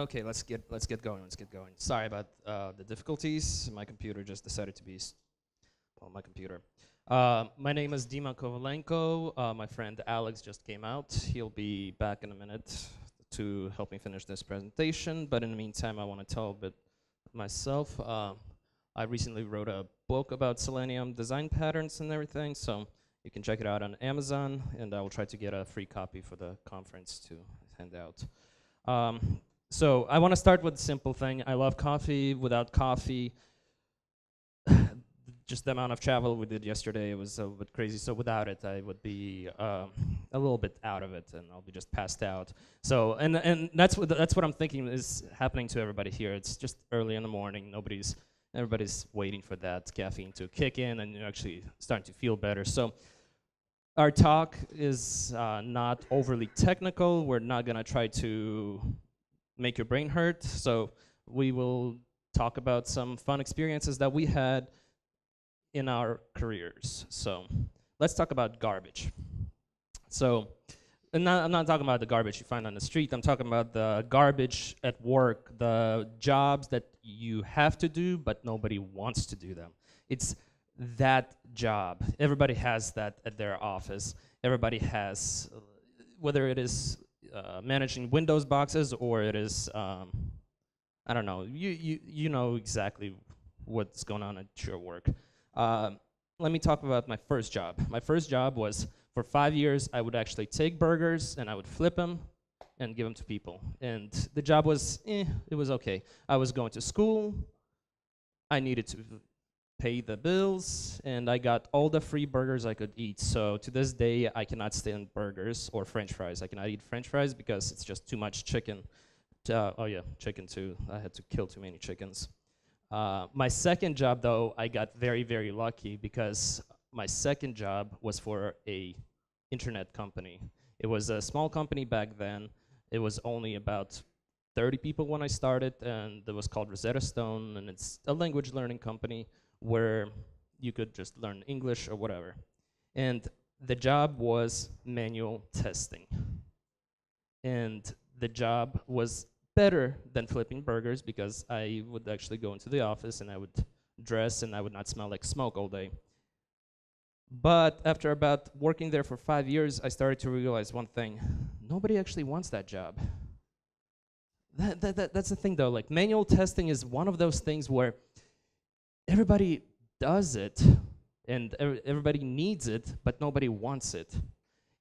Okay, let's get going. Let's get going. Sorry about the difficulties. My computer just decided to be my computer. My name is Dima Kovalenko. My friend Alex just came out. He'll be back in a minute to help me finish this presentation. But in the meantime, I want to tell a bit myself. I recently wrote a book about Selenium design patterns and everything, so you can check it out on Amazon, and I will try to get a free copy for the conference to hand out. So I want to start with a simple thing. I love coffee. Without coffee, just the amount of travel we did yesterday, it was a bit crazy. So without it, I would be a little bit out of it, and I'll be just passed out. So and that's what I'm thinking is happening to everybody here. It's just early in the morning. Everybody's waiting for that caffeine to kick in, and you're actually starting to feel better. So our talk is not overly technical. We're not gonna try to make your brain hurt. So we will talk about some fun experiences that we had in our careers. So let's talk about garbage. So I'm not talking about the garbage you find on the street. I'm talking about the garbage at work, the jobs that you have to do, but nobody wants to do them. It's that job. Everybody has that at their office. Everybody has, whether it is managing Windows boxes or it is, I don't know, you know exactly what's going on at your work. Let me talk about my first job. My first job was, for 5 years, I would actually take burgers and I would flip them and give them to people. And the job was, it was okay. I was going to school, I needed to pay the bills, and I got all the free burgers I could eat. So to this day, I cannot stand burgers or French fries. I cannot eat French fries because it's just too much chicken. Oh yeah, chicken too. I had to kill too many chickens. My second job, though, I got very, very lucky because my second job was for a internet company. It was a small company back then. It was only about 30 people when I started, and it was called Rosetta Stone, and it's a language learning company where you could just learn English or whatever. And the job was manual testing. And the job was better than flipping burgers because I would actually go into the office and I would dress and I would not smell like smoke all day. But after about working there for 5 years, I started to realize one thing. Nobody actually wants that job. That's the thing though, like manual testing is one of those things where everybody does it and everybody needs it, but nobody wants it.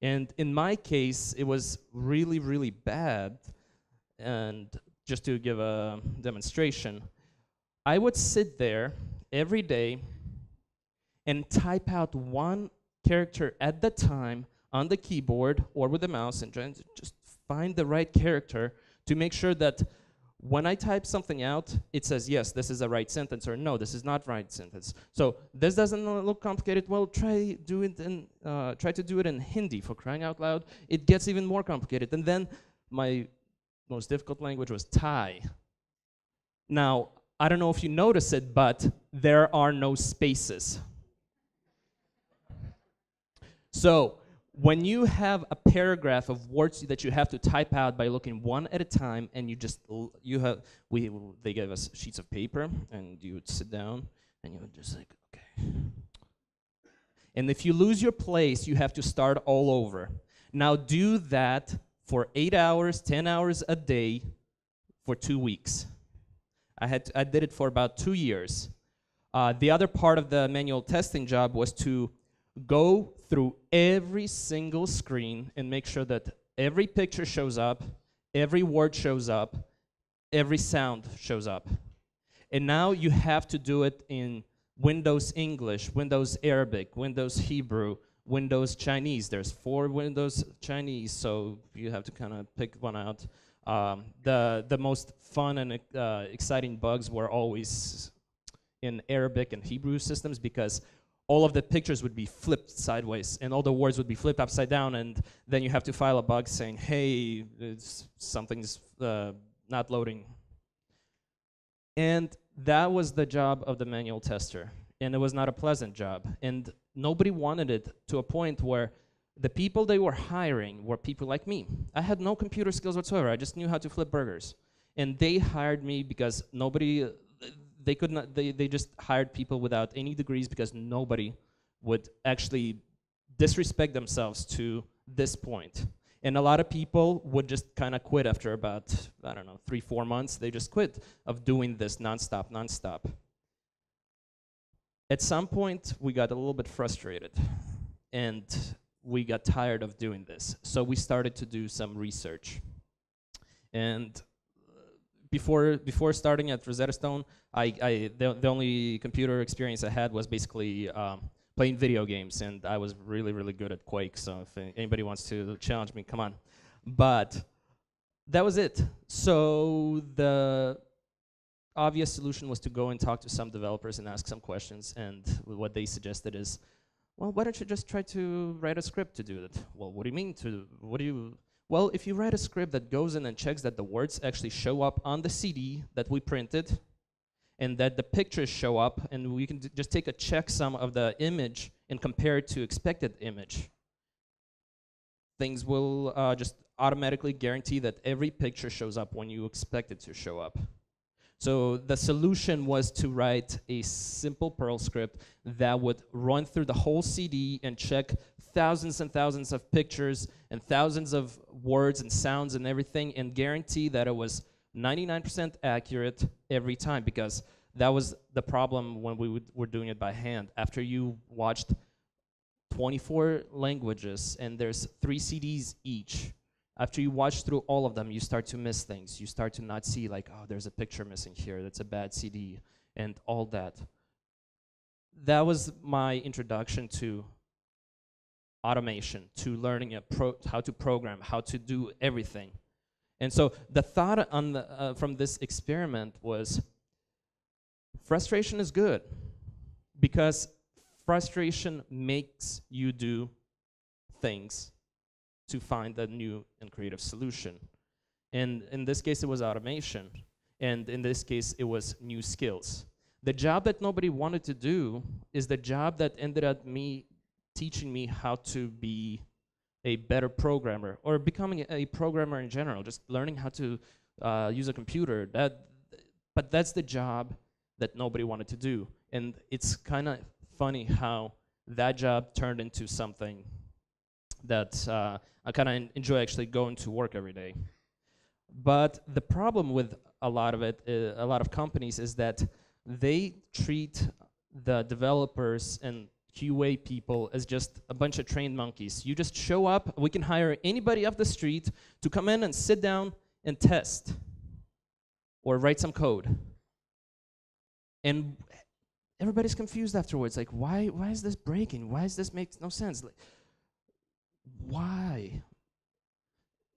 And in my case, it was really, really bad. And just to give a demonstration, I would sit there every day and type out one character at the time on the keyboard or with the mouse and trying to just find the right character to make sure that when I type something out, it says, yes, this is a right sentence, or no, this is not right sentence. So this doesn't look complicated. Well, try to do it in Hindi, for crying out loud. It gets even more complicated. And then my most difficult language was Thai. Now, I don't know if you notice it, but there are no spaces. So when you have a paragraph of words that you have to type out by looking one at a time, and they gave us sheets of paper, and you would sit down, and you would just like, okay. And if you lose your place, you have to start all over. Now do that for 8 hours, 10 hours a day for 2 weeks. I did it for about 2 years. The other part of the manual testing job was to go through every single screen and make sure that every picture shows up, every word shows up, every sound shows up. And now you have to do it in Windows English, Windows Arabic, Windows Hebrew, Windows Chinese. There's 4 Windows Chinese, so you have to kind of pick one out. The most fun and exciting bugs were always in Arabic and Hebrew systems because all of the pictures would be flipped sideways and all the words would be flipped upside down, and then you have to file a bug saying, hey, something's not loading. And that was the job of the manual tester, and it was not a pleasant job. And nobody wanted it, to a point where the people they were hiring were people like me. I had no computer skills whatsoever. I just knew how to flip burgers. And they hired me because nobody, they could not, they just hired people without any degrees because nobody would actually disrespect themselves to this point. And a lot of people would just kind of quit after about, I don't know, 3-4 months. They just quit of doing this nonstop. At some point, we got a little bit frustrated, and we got tired of doing this. So we started to do some research. And before starting at Rosetta Stone, the only computer experience I had was basically playing video games, and I was really good at Quake, so if anybody wants to challenge me, come on. But that was it. So the obvious solution was to go and talk to some developers and ask some questions, and what they suggested is, well, why don't you just try to write a script to do that? Well, what do you mean well, if you write a script that goes in and checks that the words actually show up on the CD that we printed, and that the pictures show up, and we can just take a checksum of the image and compare it to expected image, things will just automatically guarantee that every picture shows up when you expect it to show up. So the solution was to write a simple Perl script that would run through the whole CD and check thousands and thousands of pictures and thousands of words and sounds and everything, and guarantee that it was 99% accurate every time, because that was the problem when we were doing it by hand. After you watched 24 languages and there's 3 CDs each, after you watch through all of them, you start to miss things. You start to not see, like, oh, there's a picture missing here, that's a bad CD, and all that. That was my introduction to automation, to learning how to program, how to do everything. And so the thought on from this experiment was, frustration is good, because frustration makes you do things to find a new and creative solution. And in this case, it was automation. And in this case, it was new skills. The job that nobody wanted to do is the job that ended up teaching me how to be a better programmer, or becoming a programmer in general, just learning how to use a computer. But that's the job that nobody wanted to do. And it's kind of funny how that job turned into something that I kind of enjoy actually going to work every day. But the problem with a lot of it, a lot of companies, is that they treat the developers and QA people as just a bunch of trained monkeys. You just show up, we can hire anybody off the street to come in and sit down and test or write some code. And everybody's confused afterwards, like, why is this breaking? Why does this make no sense? Like, why?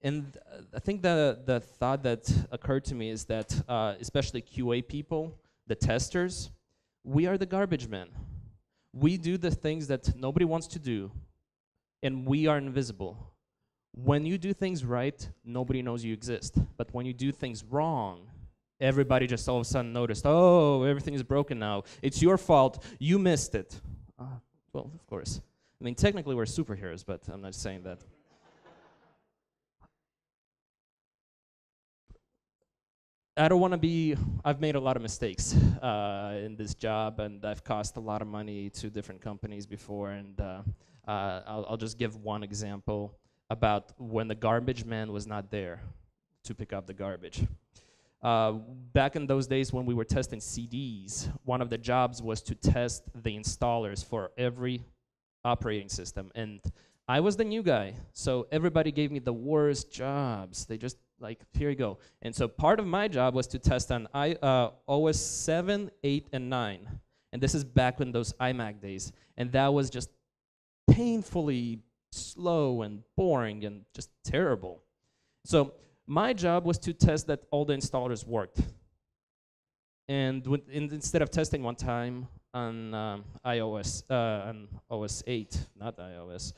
And I think the thought that occurred to me is that, especially QA people, the testers, we are the garbage men. We do the things that nobody wants to do, and we are invisible. When you do things right, nobody knows you exist. But when you do things wrong, everybody just all of a sudden noticed, oh, everything is broken now. It's your fault. You missed it. Well, of course. I mean, technically we're superheroes, but I'm not saying that. I don't want to be, I've made a lot of mistakes in this job, and I've cost a lot of money to different companies before, and I'll just give one example about when the garbage man was not there to pick up the garbage. Back in those days when we were testing CDs, one of the jobs was to test the installers for every operating system, and I was the new guy, so everybody gave me the worst jobs. They just, like, here you go. And so part of my job was to test on OS 7, 8, and 9. And this is back in those iMac days. And that was just painfully slow and boring and just terrible. So my job was to test that all the installers worked. And instead of testing one time on iOS, on OS 8, not iOS,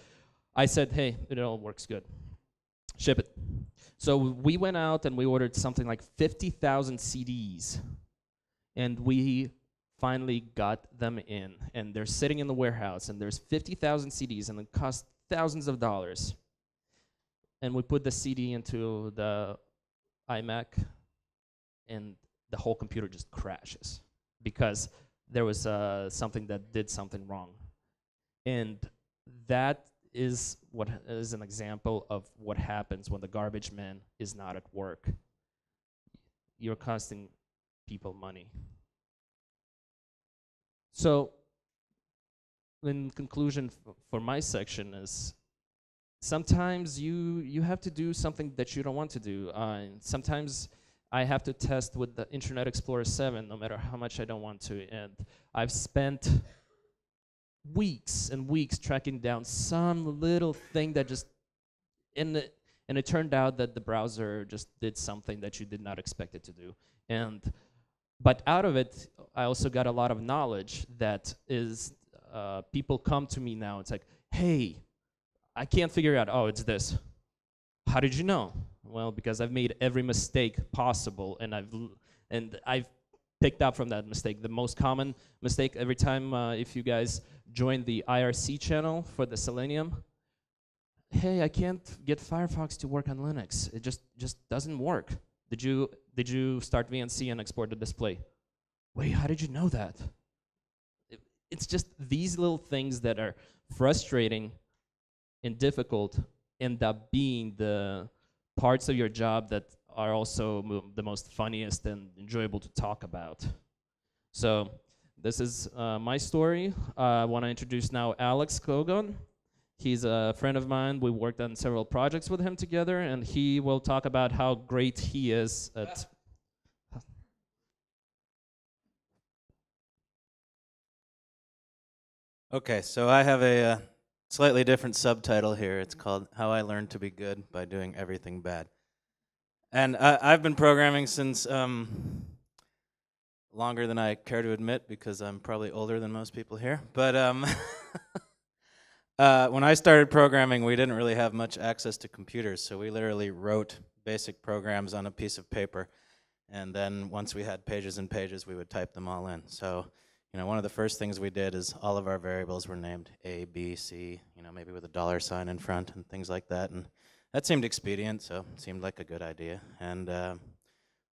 I said, hey, it all works good. Ship it. So we went out and we ordered something like 50,000 CDs. And we finally got them in. And they're sitting in the warehouse. And there's 50,000 CDs. And it cost thousands of dollars. And we put the CD into the iMac. and the whole computer just crashes because there was something that did something wrong. And that is what is an example of what happens when the garbage man is not at work. You're costing people money. So, in conclusion, for my section is sometimes you have to do something that you don't want to do. Sometimes I have to test with the Internet Explorer 7, no matter how much I don't want to. And I've spent weeks and weeks tracking down some little thing that just and it turned out that the browser just did something that you did not expect it to do. But out of it, I also got a lot of knowledge that is people come to me now. It's like, hey, I can't figure out. Oh, it's this. How did you know? Well, because I've made every mistake possible, and I've picked up from that mistake. The most common mistake every time, if you guys join the IRC channel for the Selenium, hey, I can't get Firefox to work on Linux. It just doesn't work. Did you start VNC and export the display? Wait, how did you know that? It's just these little things that are frustrating and difficult end up being the parts of your job that are also the most funniest and enjoyable to talk about. So this is my story. I want to introduce now Alex Kogan. He's a friend of mine. We worked on several projects with him together, and he will talk about how great he is at... Okay, so I have a slightly different subtitle here. It's called How I Learned to Be Good by Doing Everything Bad. And I've been programming since longer than I care to admit, because I'm probably older than most people here. But when I started programming, we didn't really have much access to computers, so we literally wrote basic programs on a piece of paper, and then once we had pages and pages, we would type them all in. So, you know, one of the first things we did is all of our variables were named A, B, C, you know, maybe with a $sign in front and things like that, and that seemed expedient, so it seemed like a good idea. And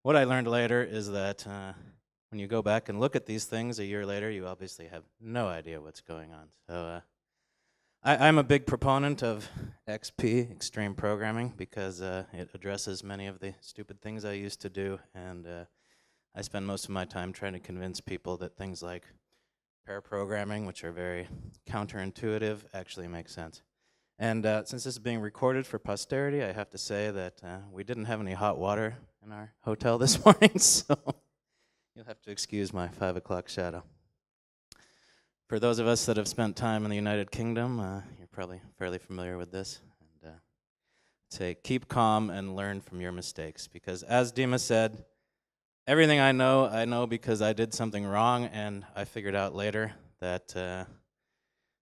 what I learned later is that when you go back and look at these things a year later, you obviously have no idea what's going on. So I'm a big proponent of XP, extreme programming, because it addresses many of the stupid things I used to do, and I spend most of my time trying to convince people that things like pair programming, which are very counterintuitive, actually make sense. And since this is being recorded for posterity, I have to say that we didn't have any hot water in our hotel this morning, so you'll have to excuse my 5 o'clock shadow. For those of us that have spent time in the United Kingdom, you're probably fairly familiar with this. And say, keep calm and learn from your mistakes, because as Dima said, everything I know because I did something wrong, and I figured out later that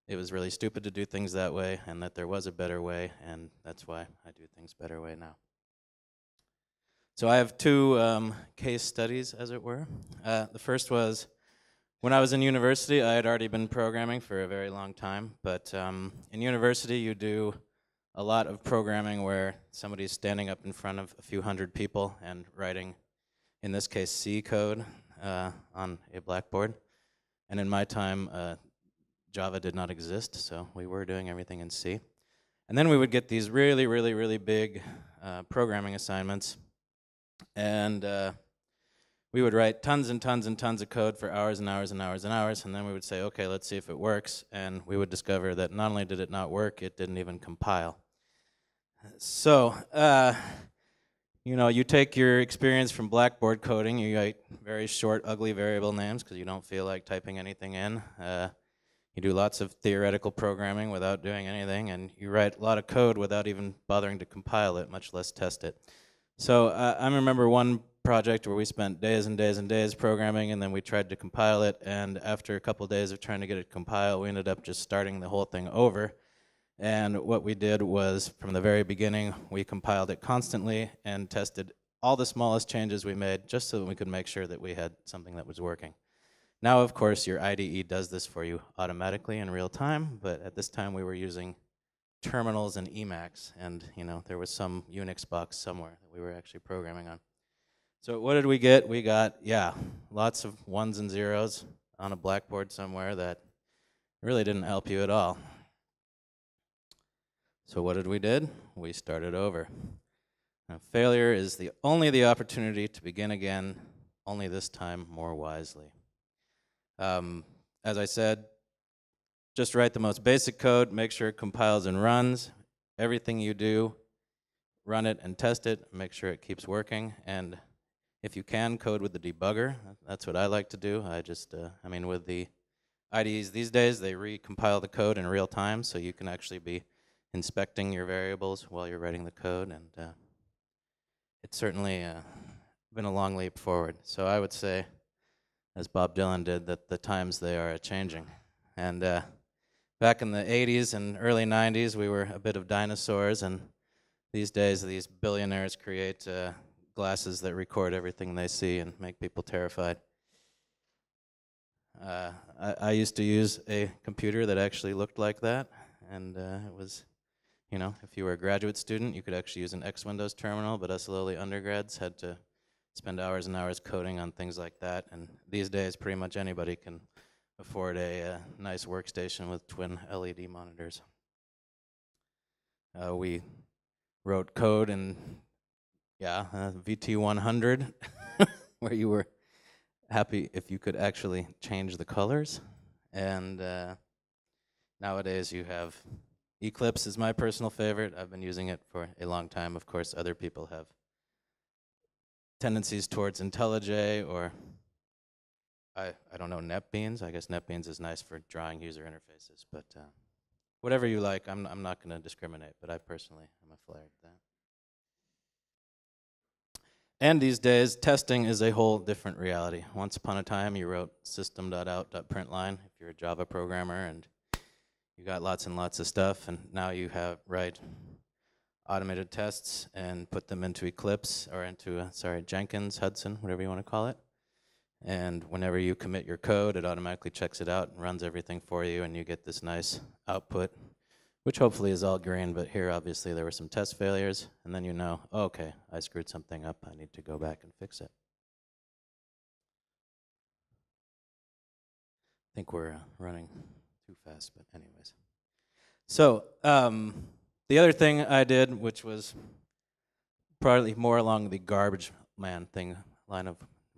it was really stupid to do things that way, and that there was a better way, and that's why I do things better way now. So I have two case studies, as it were. The first was when I was in university. I had already been programming for a very long time, but in university you do a lot of programming where somebody's standing up in front of a few hundred people and writing, in this case, C code on a blackboard. And in my time, Java did not exist, so we were doing everything in C. And then we would get these really, really, really big programming assignments, and we would write tons and tons and tons of code for hours and hours and hours and hours, and then we would say, okay, let's see if it works, and we would discover that not only did it not work, it didn't even compile. So, you know, you take your experience from blackboard coding, you write very short, ugly variable names because you don't feel like typing anything in. You do lots of theoretical programming without doing anything, and you write a lot of code without even bothering to compile it, much less test it. So I remember one project where we spent days and days and days programming, and then we tried to compile it, and after a couple days of trying to get it compiled, we ended up just starting the whole thing over. And what we did was, from the very beginning, we compiled it constantly and tested all the smallest changes we made just so that we could make sure that we had something that was working. Now, of course, your IDE does this for you automatically in real time, but at this time we were using terminals and Emacs, and you know, there was some Unix box somewhere that we were actually programming on. So what did we get? We got, yeah, lots of ones and zeros on a blackboard somewhere that really didn't help you at all. So what did we did? We started over. Now, failure is only the opportunity to begin again, only this time more wisely. As I said, just write the most basic code, make sure it compiles and runs. Everything you do, run it and test it, make sure it keeps working. And if you can, code with the debugger. That's what I like to do. I mean, with the IDEs these days, they recompile the code in real time, so you can actually be inspecting your variables while you're writing the code. And it's certainly been a long leap forward. So I would say, as Bob Dylan did, that the times they are changing. And back in the 80s and early 90s, we were a bit of dinosaurs, and these days these billionaires create glasses that record everything they see and make people terrified. I used to use a computer that actually looked like that, and it was, you know, if you were a graduate student, you could actually use an X Windows terminal, but us lowly undergrads had to spend hours and hours coding on things like that. And these days, pretty much anybody can afford a nice workstation with twin LED monitors. We wrote code in, VT100, where you were happy if you could actually change the colors. And nowadays you have Eclipse is my personal favorite. I've been using it for a long time. Of course, other people have tendencies towards IntelliJ, or I don't know, NetBeans. I guess NetBeans is nice for drawing user interfaces, but whatever you like. I'm not going to discriminate, but I personally am a flare at that. And these days, testing is a whole different reality. Once upon a time, you wrote system.out.println if you're a Java programmer, and you got lots and lots of stuff, and now you write automated tests and put them into Eclipse, or into, Jenkins, Hudson, whatever you want to call it. And whenever you commit your code, it automatically checks it out and runs everything for you, and you get this nice output, which hopefully is all green, but here obviously there were some test failures, and then you know, oh, okay, I screwed something up, I need to go back and fix it. I think we're running too fast, but anyways. So the other thing I did, which was probably more along the garbage man line of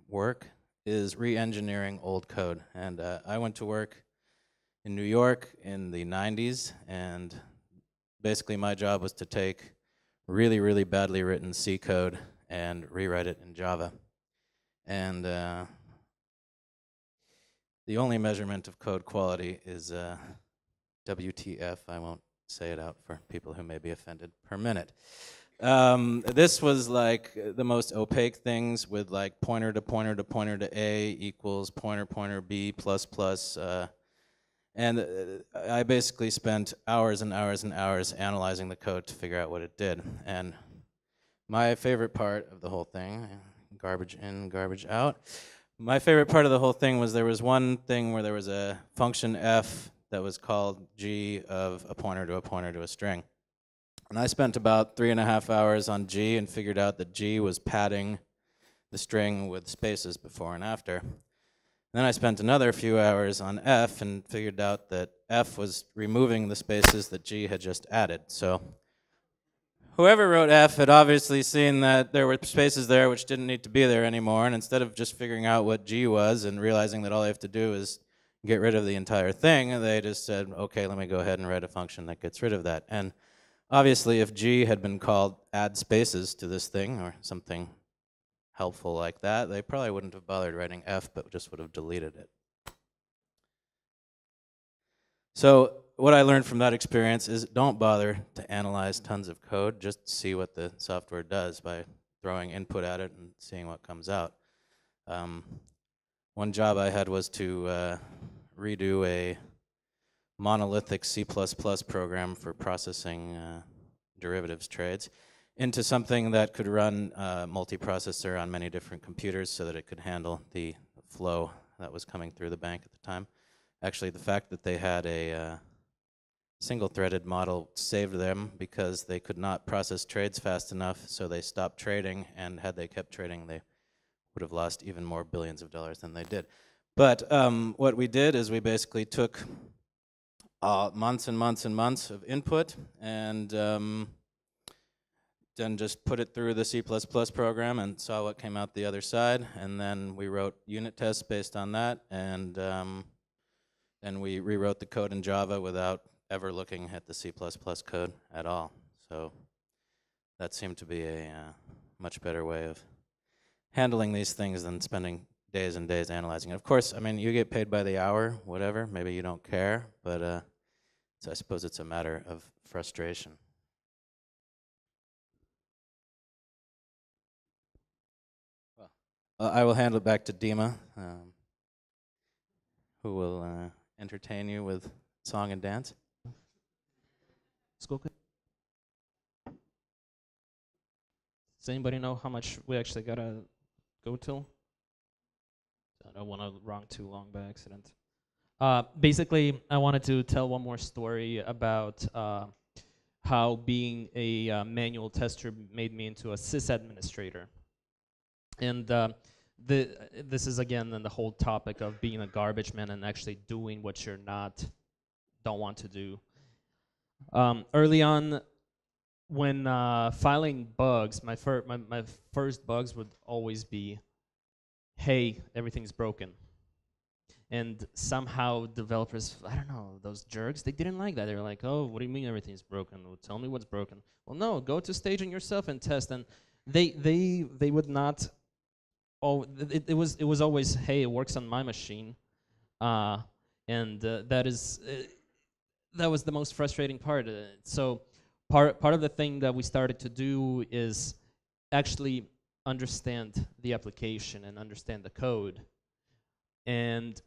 work, is re-engineering old code. And I went to work in New York in the 90s, and basically my job was to take really, really badly written C code and rewrite it in Java. And the only measurement of code quality is WTF, I won't say it out for people who may be offended, per minute. This was like the most opaque things with like pointer to pointer to pointer to A equals pointer pointer B plus plus. And I basically spent hours and hours and hours analyzing the code to figure out what it did. And my favorite part of the whole thing, garbage in, garbage out, my favorite part of the whole thing was there was one thing where there was a function f that was called g of a pointer to a string. And I spent about 3.5 hours on g and figured out that g was padding the string with spaces before and after. And then I spent another few hours on f and figured out that f was removing the spaces that g had just added. So whoever wrote f had obviously seen that there were spaces there which didn't need to be there anymore, and instead of just figuring out what g was and realizing that all they have to do is get rid of the entire thing, they just said, okay, let me go ahead and write a function that gets rid of that. And obviously, if g had been called add spaces to this thing or something helpful like that, they probably wouldn't have bothered writing f, but just would have deleted it. So what I learned from that experience is don't bother to analyze tons of code, just see what the software does by throwing input at it and seeing what comes out. One job I had was to redo a monolithic C++ program for processing derivatives trades into something that could run multiprocessor on many different computers so that it could handle the flow that was coming through the bank at the time. Actually, the fact that they had a single-threaded model saved them because they could not process trades fast enough, so they stopped trading, and had they kept trading, they would have lost even more billions of dollars than they did. But what we did is we basically took months and months and months of input and then just put it through the C++ program and saw what came out the other side. And then we wrote unit tests based on that. And then we rewrote the code in Java without ever looking at the C++ code at all. So that seemed to be a much better way of handling these things than spending days and days analyzing it. Of course, I mean, you get paid by the hour, whatever. Maybe you don't care, but I suppose it's a matter of frustration. Well, I will hand it back to Dima, who will entertain you with song and dance. School. Does anybody know how much we actually gotta go till? I don't want to run too long by accident. Basically, I wanted to tell one more story about how being a manual tester made me into a sys administrator. And this is again the whole topic of being a garbage man and actually doing what you're don't want to do. Early on, when filing bugs, my first bugs would always be, hey, everything's broken. And somehow developers, I don't know, those jerks, they didn't like that. They were like, oh, what do you mean everything's broken? Well, tell me what's broken. Well, no, go to staging yourself and test. And they would not. Oh, it was always, hey, it works on my machine, and that was the most frustrating part. So part of the thing that we started to do is actually understand the application and understand the code. And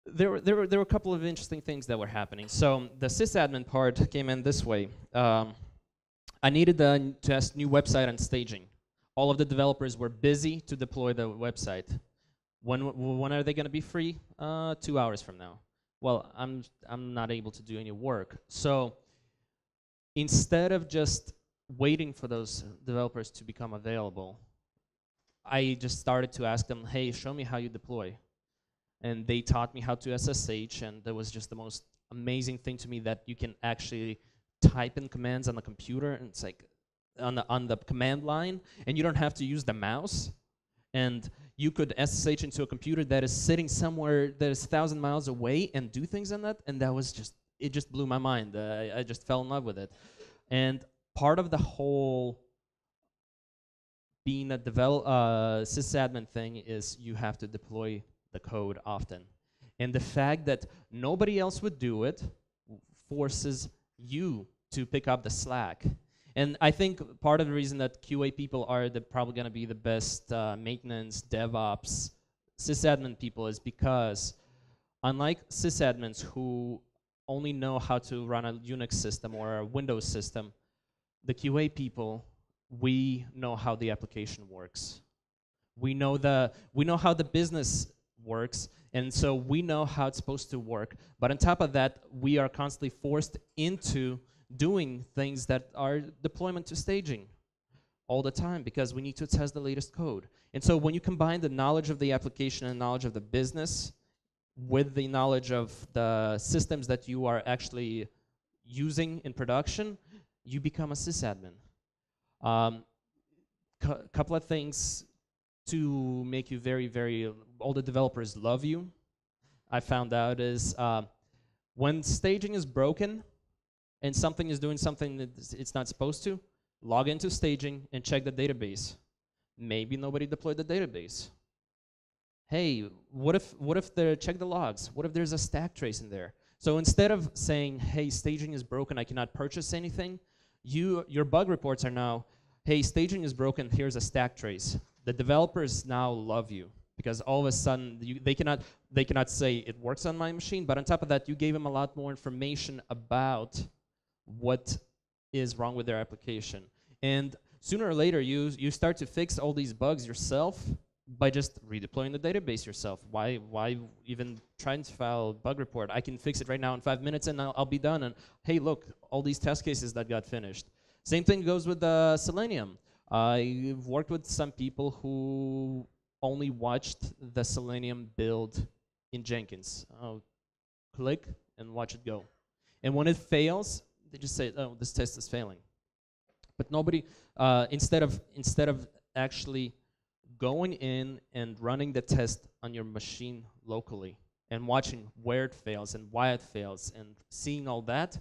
there were a couple of interesting things that were happening. So the sysadmin part came in this way. I needed to test new website on staging. All of the developers were busy to deploy the website. When are they going to be free? 2 hours from now. Well, I'm not able to do any work. So instead of just waiting for those developers to become available, I just started to ask them, hey, show me how you deploy. And they taught me how to SSH, and that was just the most amazing thing to me, that you can actually type in commands on the computer, and it's like on the command line, and you don't have to use the mouse. And you could SSH into a computer that is sitting somewhere that is 1,000 miles away and do things on that, and that was it just blew my mind. I just fell in love with it. And part of the whole being a sysadmin thing is you have to deploy the code often. And the fact that nobody else would do it forces you to pick up the slack. And I think part of the reason that QA people are probably going to be the best maintenance, DevOps, sysadmin people is because unlike sysadmins who only know how to run a Unix system or a Windows system, the QA people, we know how the application works. We know how the business works, and so we know how it's supposed to work. But on top of that, we are constantly forced into doing things that are deployment to staging all the time because we need to test the latest code. And so when you combine the knowledge of the application and knowledge of the business with the knowledge of the systems that you are actually using in production, you become a sysadmin. Couple of things to make you all the developers love you, I found out, is when staging is broken and something is doing something that it's not supposed to, log into staging and check the database. Maybe nobody deployed the database. Hey, what if check the logs? What if there's a stack trace in there? So instead of saying, hey, staging is broken, I cannot purchase anything, your bug reports are now, hey, staging is broken, here's a stack trace. The developers now love you because all of a sudden they cannot say it works on my machine, but on top of that, you gave them a lot more information about what is wrong with their application. And sooner or later, you start to fix all these bugs yourself by just redeploying the database yourself. Why even try to file a bug report? I can fix it right now in 5 minutes and I'll be done. And hey, look, all these test cases that got finished. Same thing goes with Selenium. I've worked with some people who only watched the Selenium build in Jenkins. Click and watch it go. And when it fails, they just say, "Oh, this test is failing." But nobody, instead of actually going in and running the test on your machine locally and watching where it fails and why it fails and seeing all that,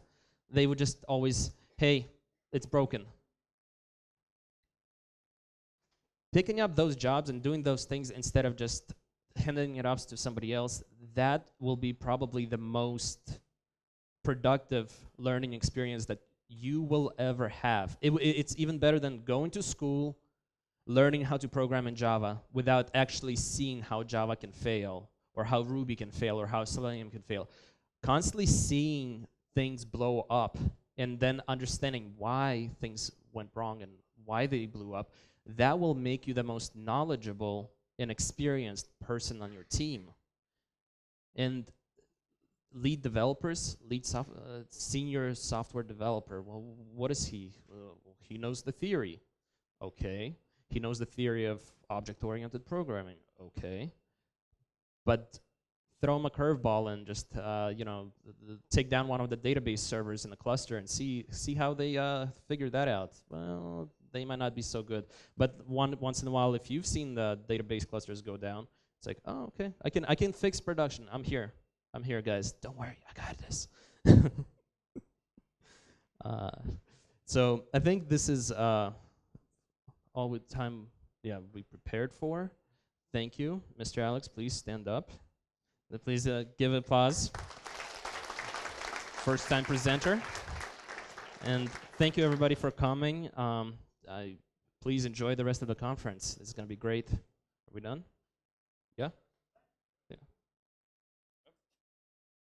they would just always, "Hey, it's broken." Picking up those jobs and doing those things instead of just handing it off to somebody else, that will be probably the most productive learning experience that you will ever have. It's even better than going to school, learning how to program in Java without actually seeing how Java can fail, or how Ruby can fail, or how Selenium can fail. Constantly seeing things blow up and then understanding why things went wrong and why they blew up, that will make you the most knowledgeable and experienced person on your team. And lead developers, senior software developer, well, what is he? He knows the theory. Okay. He knows the theory of object-oriented programming. Okay. But throw him a curveball and just take down one of the database servers in the cluster and see how they figure that out. Well, they might not be so good. But once in a while, if you've seen the database clusters go down, it's like, oh, okay, I can fix production. I'm here, guys. Don't worry, I got this. So I think this is all the time we prepared for. Thank you, Mr. Alex. Please stand up. Please give applause. First time presenter. And thank you everybody for coming. Please enjoy the rest of the conference. It's going to be great. Are we done? Yeah?